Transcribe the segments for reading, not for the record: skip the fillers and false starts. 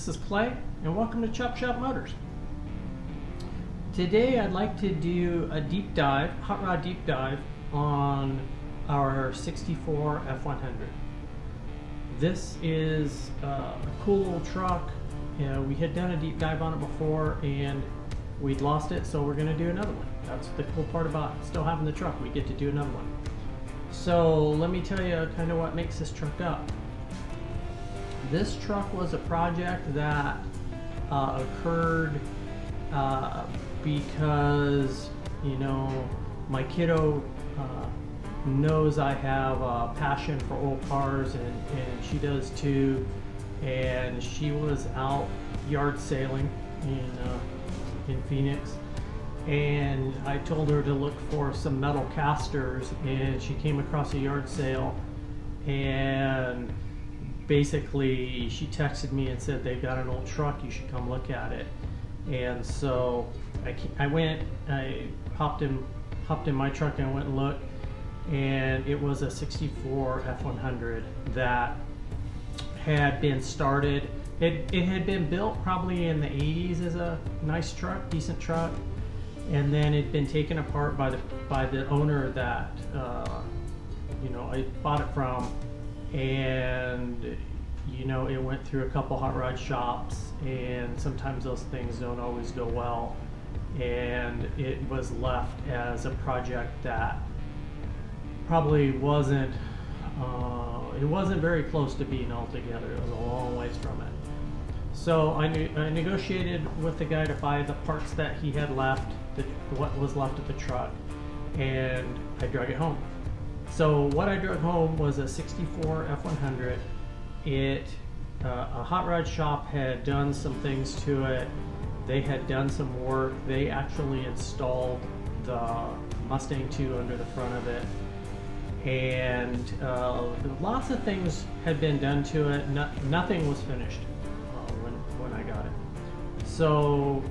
this is Clay, and welcome to Chop Shop Motors. Today I'd like to do a deep dive, hot rod deep dive, on our 64 F100. This is a cool little truck. We had done a deep dive on it before and we'd lost it, so we're going to do another one. That's the cool part about still having the truck. We get to do another one. So let me tell you kind of what makes this truck up. This truck was a project that occurred because, you know, my kiddo knows I have a passion for old cars, and she does too. And she was out yard sailing in Phoenix, and I told her to look for some metal casters, and she came across a yard sale, and basically she texted me and said they've got an old truck, you should come look at it. And so I went, I hopped in my truck and went and looked, and it was a 64 F100 that had been started. It had been built probably in the 80s as a nice truck, decent truck, and then it'd been taken apart by the owner that I bought it from, and it went through a couple hot rod shops, and sometimes those things don't always go well, and it was left as a project that probably wasn't very close to being all together. It was a long ways from it. So I negotiated with the guy to buy the parts that he had left, what was left of the truck, and I drug it home. So what I drug home was a 64 F100. A hot rod shop had done some things to it. They had done some work. They actually installed the Mustang 2 under the front of it, and lots of things had been done to it. Nothing was finished when I got it. So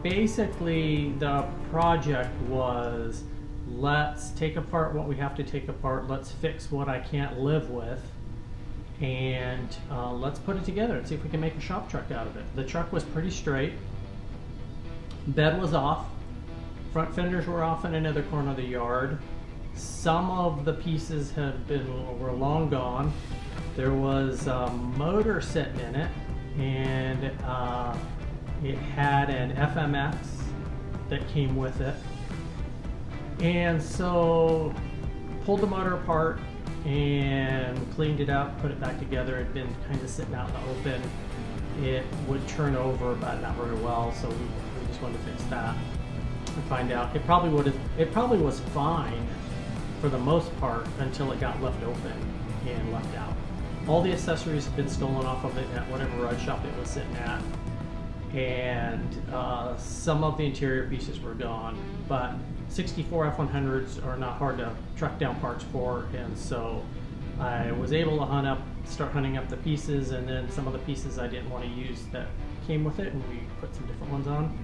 basically the project was, let's take apart what we have to take apart, let's fix what I can't live with, and let's put it together and see if we can make a shop truck out of it. The truck was pretty straight, bed was off, front fenders were off in another corner of the yard. Some of the pieces were long gone. There was a motor sitting in it, and it had an FMX that came with it. And so pulled the motor apart and cleaned it up, put it back together. It had been kind of sitting out in the open. It would turn over, but not very well, so we just wanted to fix that and find out. It probably was fine for the most part until it got left open and left out. All the accessories had been stolen off of it at whatever rod shop it was sitting at, and some of the interior pieces were gone, but 64 F100s are not hard to track down parts for, and so I was able to start hunting up the pieces, and then some of the pieces I didn't want to use that came with it, and we put some different ones on.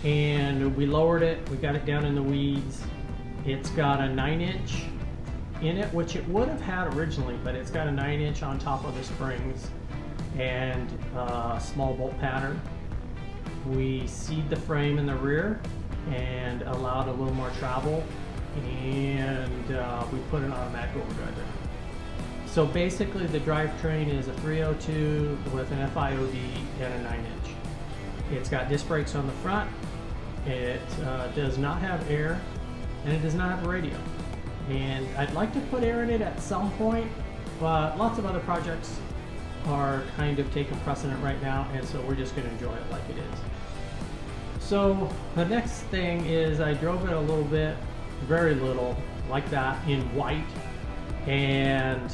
And we lowered it, we got it down in the weeds. It's got a 9-inch in it, which it would have had originally, but it's got a 9-inch on top of the springs and a small bolt pattern. We seed the frame in the rear and allowed a little more travel, and we put an automatic overdrive in. So basically the drivetrain is a 302 with an FIOD and a 9-inch. It's got disc brakes on the front. It does not have air, and it does not have a radio. And I'd like to put air in it at some point, but lots of other projects are kind of taking precedent right now, and so we're just going to enjoy it like it is. So the next thing is I drove it a little bit, very little, like that, in white, and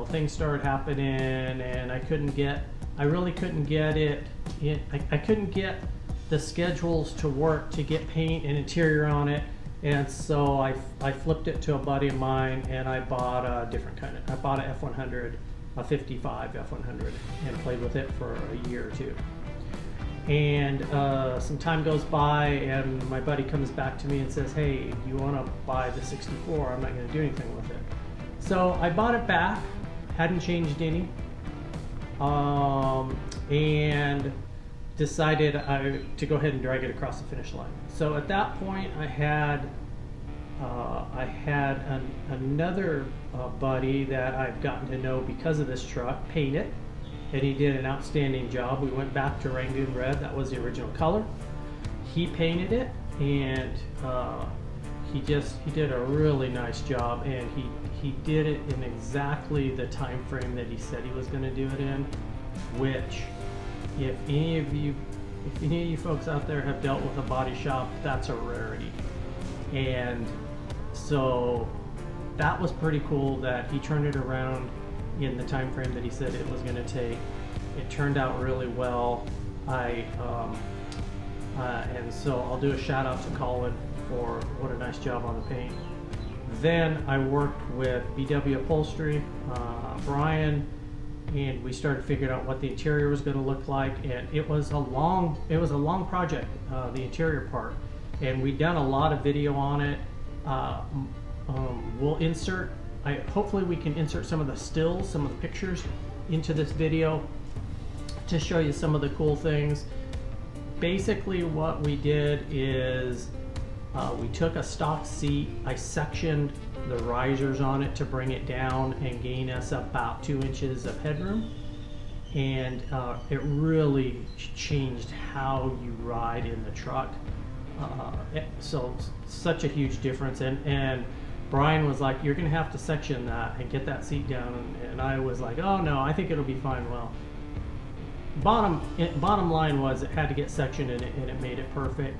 things started happening, and I really couldn't get it in. I couldn't get the schedules to work to get paint and interior on it, and so I flipped it to a buddy of mine, and I bought a different kind of, I bought a F100, a 55 F100, and played with it for a year or two. And some time goes by, and my buddy comes back to me and says, hey, you want to buy the 64? I'm not going to do anything with it. So I bought it back, hadn't changed any, and decided to go ahead and drag it across the finish line. So at that point, I had another buddy that I've gotten to know because of this truck paint it, and he did an outstanding job. We went back to Rangoon Red, that was the original color. He painted it, and he did a really nice job, and he did it in exactly the time frame that he said he was going to do it in, which if any of you folks out there have dealt with a body shop, that's a rarity. And so that was pretty cool that he turned it around in the time frame that he said it was going to take. It turned out really well. And so I'll do a shout out to Colin for what a nice job on the paint. Then I worked with BW Upholstery, Brian, and we started figuring out what the interior was going to look like. And it was a long project, the interior part. And we've done a lot of video on it. We'll insert, hopefully we can insert some of the stills, some of the pictures into this video to show you some of the cool things. Basically what we did is we took a stock seat, I sectioned the risers on it to bring it down and gain us about 2 inches of headroom. And it really changed how you ride in the truck. So such a huge difference, and Brian was like, you're gonna have to section that and get that seat down, and I was like, oh no, I think it'll be fine. Well, bottom line was it had to get sectioned, and it made it perfect.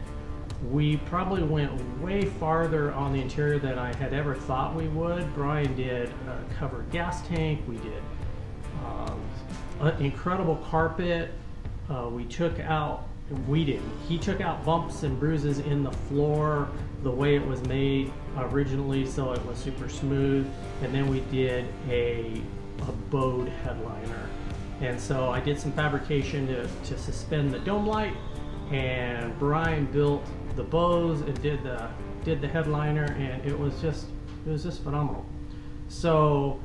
We probably went way farther on the interior than I had ever thought we would. Brian did a covered gas tank, we did an incredible carpet. He took out bumps and bruises in the floor the way it was made originally, so it was super smooth. And then we did a bowed headliner. And so I did some fabrication to suspend the dome light, and Brian built the bows and did the headliner, and it was just phenomenal. So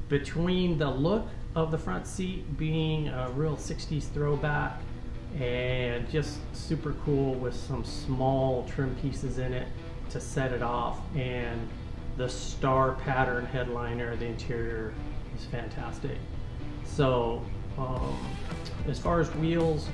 between the look of the front seat being a real 60s throwback and just super cool with some small trim pieces in it to set it off, and the star pattern headliner, the interior is fantastic. So as far as wheels,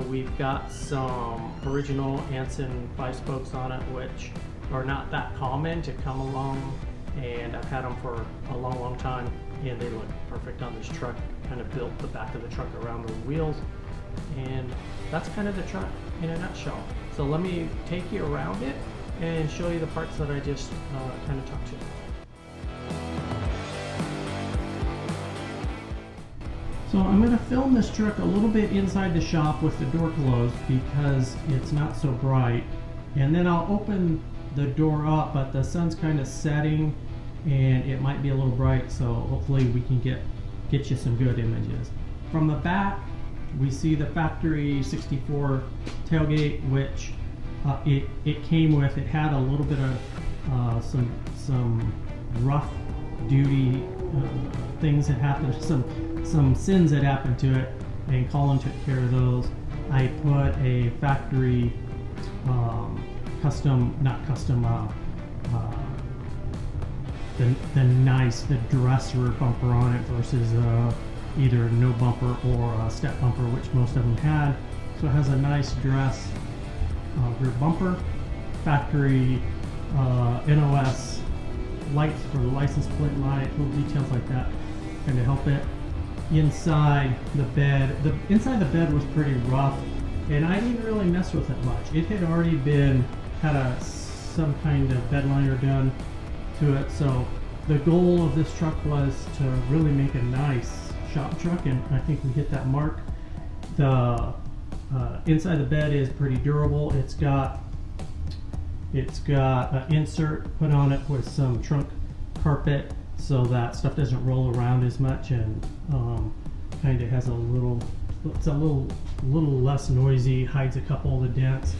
we've got some original Anson 5-spokes on it, which are not that common to come along, and I've had them for a long time, and they look perfect on this truck. Kind of built the back of the truck around the wheels, and that's kind of the truck in a nutshell. So let me take you around it and show you the parts that I just kind of talked to. So I'm going to film this truck a little bit inside the shop with the door closed because it's not so bright, and then I'll open the door up, but the sun's kind of setting and it might be a little bright, so hopefully we can get you some good images. From the back we see the factory 64 tailgate, which it came with. It had a little bit of some rough duty things that happened, some sins that happened to it, and Colin took care of those. I put a factory the dresser bumper on it versus either no bumper or a step bumper, which most of them had. So it has a nice dress rear bumper, factory NOS lights for the license plate light, little details like that kind of help it. Inside the bed, inside the bed was pretty rough, and I didn't really mess with it much. It had already had some kind of bed liner done to it, so the goal of this truck was to really make a nice shop truck, and I think we hit that mark. The inside the bed is pretty durable. It's got an insert put on it with some trunk carpet so that stuff doesn't roll around as much, and kind of has it's a little less noisy, hides a couple of the dents,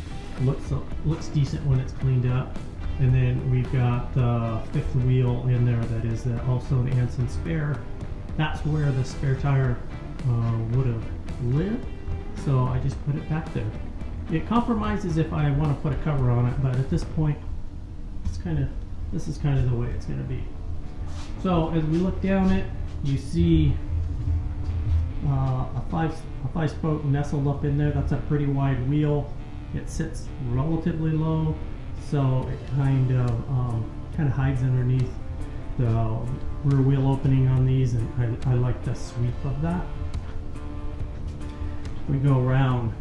looks decent when it's cleaned up. And then we've got the fifth wheel in there that is also an Anson spare. That's where the spare tire would have lived, so I just put it back there. It compromises if I want to put a cover on it, but at this point, this is kind of the way it's going to be. So as we look down it, you see a five spoke nestled up in there. That's a pretty wide wheel. It sits relatively low, so it kind of hides underneath the rear wheel opening on these, and I like the sweep of that. We go around.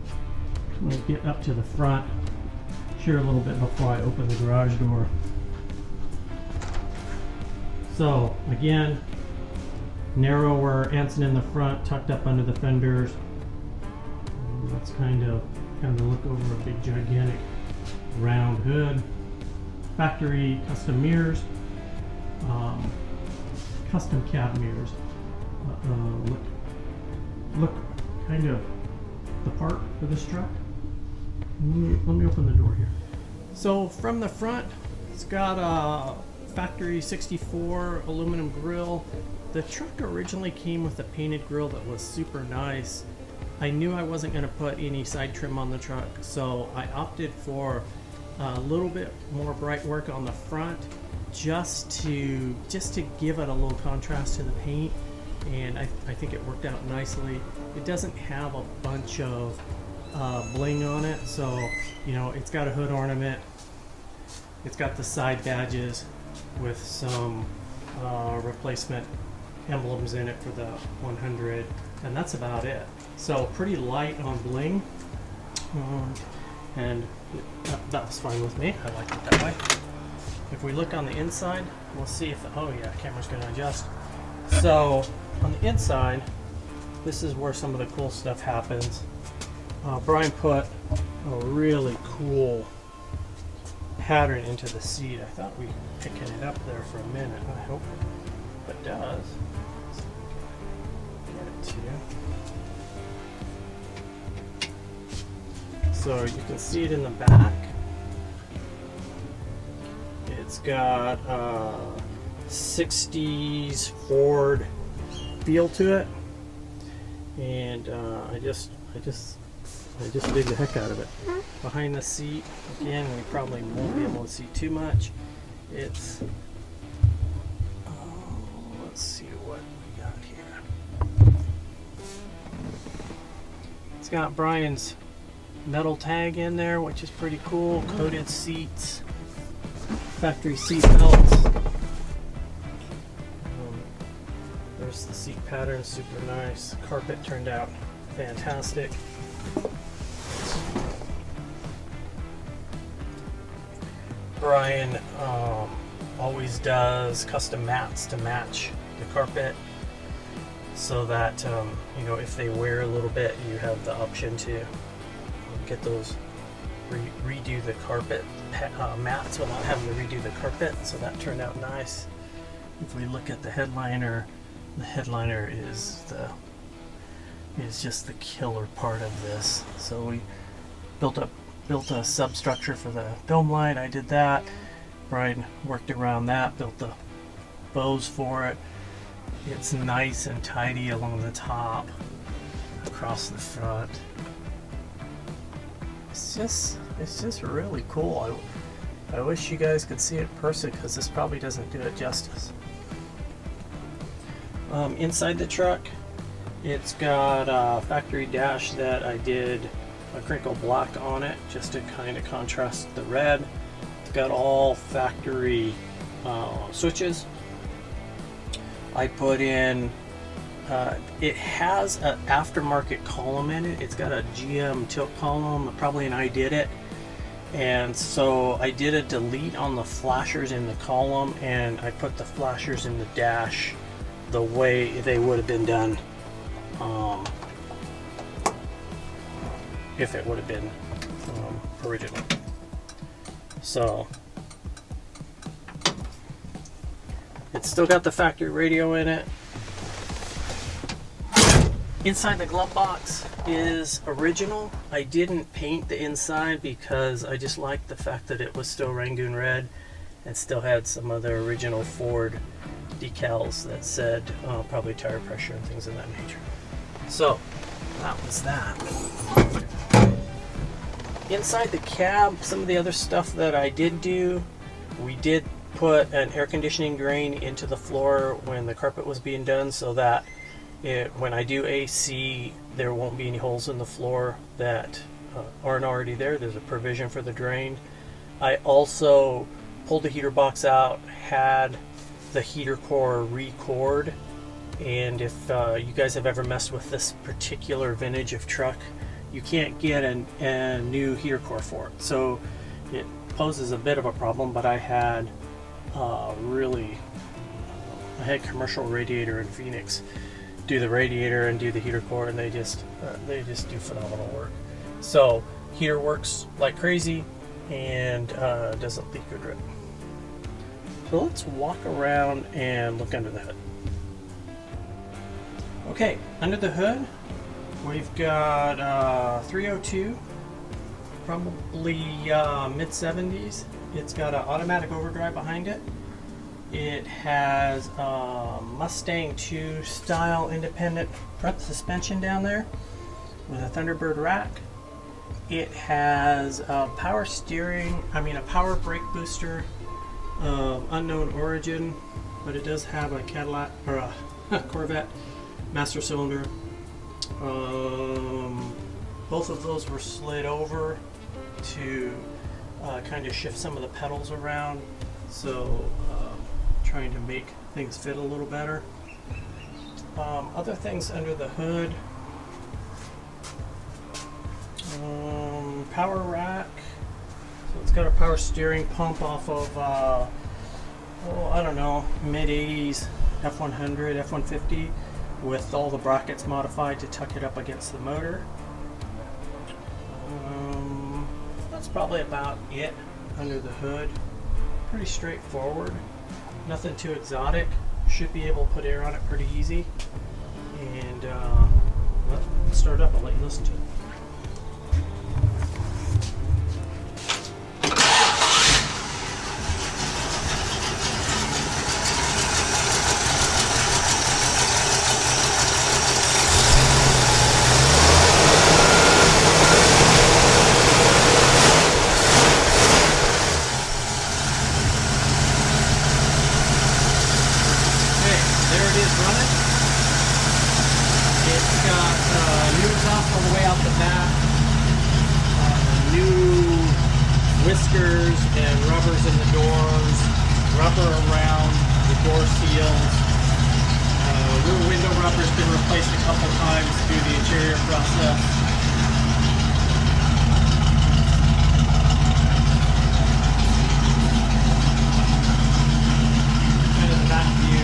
We'll get up to the front, share a little bit before I open the garage door. So again, narrower Anson in the front, tucked up under the fenders. That's kind of the look over a big gigantic round hood. Factory custom mirrors, custom cab mirrors. Look kind of the part for this truck. Let me open the door here. So from the front, it's got a factory 64 aluminum grille. The truck originally came with a painted grille that was super nice. I knew I wasn't going to put any side trim on the truck, so I opted for a little bit more bright work on the front, just to give it a little contrast to the paint, and I think it worked out nicely. It doesn't have a bunch of bling on it, so it's got a hood ornament, it's got the side badges with some replacement emblems in it for the 100, and that's about it. So pretty light on bling, and that was fine with me. I liked it that way. If we look on the inside, we'll see if oh yeah, camera's going to adjust. So on the inside, this is where some of the cool stuff happens. Brian put a really cool pattern into the seat. I thought we were picking it up there for a minute. I hope it does. Let's see if we can get it to you. So you can see it in the back. It's got a 60s Ford feel to it, and I just dig the heck out of it. Behind the seat, again, we probably won't be able to see too much. It's let's see what we got here. It's got Brian's metal tag in there, which is pretty cool. Coated seats, factory seat belts. There's the seat pattern, super nice. Carpet turned out fantastic. Brian always does custom mats to match the carpet, so that if they wear a little bit, you have the option to get those redo the carpet mats without having to redo the carpet. So that turned out nice. If we look at the headliner is just the killer part of this. So we built a substructure for the dome light. I did that. Brian worked around that, built the bows for it. It's nice and tidy along the top, across the front. It's just really cool. I wish you guys could see it in person, because this probably doesn't do it justice. Inside the truck, it's got a factory dash that I did a crinkle black on it, just to kind of contrast the red. It's got all factory switches. I put in, it has an aftermarket column in it. It's got a GM tilt column, probably an I did it. And so I did a delete on the flashers in the column, and I put the flashers in the dash the way they would have been done if it would have been original. So it's still got the factory radio in it. Inside the glove box is original. I didn't paint the inside because I just liked the fact that it was still Rangoon red and still had some of the original Ford decals that said probably tire pressure and things of that nature. So that was that. Inside the cab, some of the other stuff that I did do, we did put an air conditioning drain into the floor when the carpet was being done, so that when I do AC, there won't be any holes in the floor that aren't already there. There's a provision for the drain. I also pulled the heater box out, had the heater core re-cored, and if you guys have ever messed with this particular vintage of truck, you can't get a new heater core for it. So it poses a bit of a problem, but I had I had Commercial Radiator in Phoenix do the radiator and do the heater core, and they just do phenomenal work. So heater works like crazy and doesn't leak or drip. So let's walk around and look under the hood. Okay, under the hood we've got 302, probably mid-70s. It's got an automatic overdrive behind it. It has Mustang 2 style independent front suspension down there with a Thunderbird rack. It has power steering, a power brake booster of unknown origin, but it does have a Cadillac or a Corvette master cylinder. Both of those were slid over to kind of shift some of the pedals around, so trying to make things fit a little better. Other things under the hood, power rack. So it's got a power steering pump off of I don't know, mid-80s F100, F150 with all the brackets modified to tuck it up against the motor. That's probably about it under the hood. Pretty straightforward, nothing too exotic. Should be able to put air on it pretty easy. And let's start up. I'll let you listen to it. Whiskers and rubbers in the doors, rubber around the door seals. Rear window rubber's been replaced a couple times through the interior process. Kind of the back view.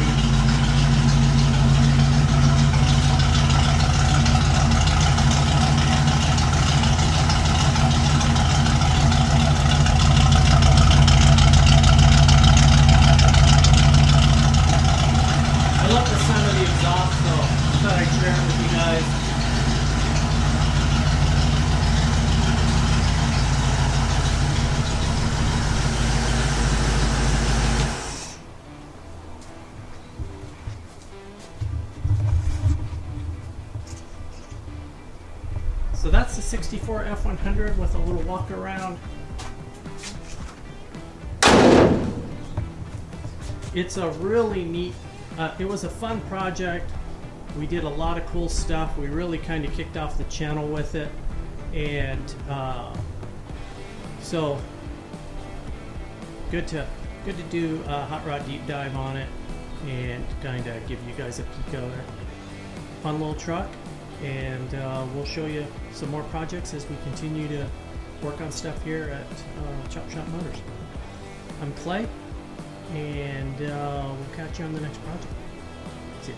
So that's the 64 F100 with a little walk around. It's a really neat, it was a fun project. We did a lot of cool stuff. We really kind of kicked off the channel with it. And so good to do a hot rod deep dive on it and kind of give you guys a peek of it. Fun little truck. And we'll show you some more projects as we continue to work on stuff here at Chop Shop Motors. I'm Clay, and we'll catch you on the next project. See ya.